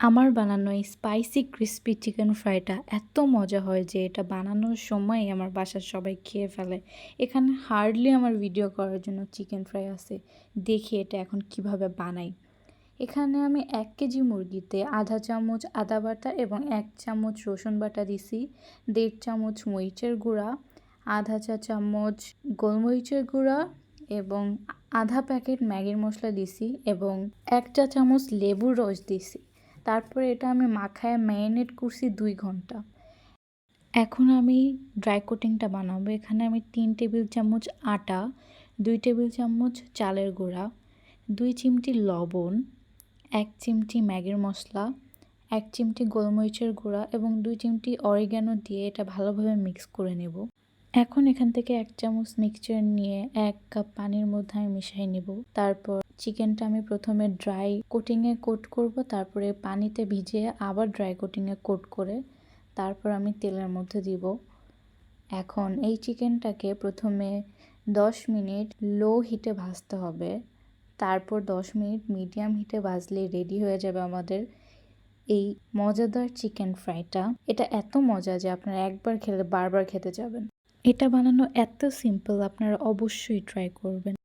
আমার বানানো এই স্পাইসি ক্রিস্পি চিকেন ফ্রাইটা এত মজা হয় যে এটা বানানোর সময়ই আমার বাসার সবাই খেয়ে ফেলে। এখানে হার্ডলি আমার ভিডিও করার জন্য চিকেন ফ্রাই আছে। দেখি এটা এখন কিভাবে বানাই। এখানে আমি 1 কেজি মুরগিতে আধা চামচ আদা বাটা এবং 1 চামচ রসুন বাটা দিছি, 1.5 চামচ মরিচের গুঁড়া, আধা চা চামচ গোলমরিচের গুঁড়া এবং আধা প্যাকেট ম্যাগির মশলা দিছি এবং 1 চা চামচ লেবুর রস দিছি। তারপরে এটা আমি মাখায় ম্যারিনেট করছি 2 ঘন্টা। এখন আমি ড্রাই কোটিংটা বানাবো। এখানে আমি 3 টেবিল চামচ আটা, 2 টেবিল চামচ চালের গুঁড়া, 2 চিমটি লবণ, 1 চিমটি ম্যাগির মশলা, 1 চিমটি গোলমরিচের গুঁড়া এবং 2 চিমটি অরিগ্যানো দিয়ে এটা ভালোভাবে মিক্স করে নেব। এখন এখান থেকে 1 চামচ মিক্সচার নিয়ে 1 কাপ পানির মধ্যে আমি মিশিয়ে নেব। তারপর চিকেনটা আমি প্রথমে ড্রাই কোটিংয়ে কোট করব, তারপরে পানিতে ভিজিয়ে আবার ড্রাই কোটিংয়ে কোট করে তারপর আমি তেলের মধ্যে দিব। এখন এই চিকেনটাকে প্রথমে 10 মিনিট লো হিটে ভাজতে হবে, তারপর 10 মিনিট মিডিয়াম হিটে ভাজলেই রেডি হয়ে যাবে আমাদের এই মজাদার চিকেন ফ্রাইটা। এটা এত মজা যে আপনারা একবার খেলে বারবার খেতে যাবেন। এটা বানানো এত সিম্পল, আপনারা অবশ্যই ট্রাই করবেন।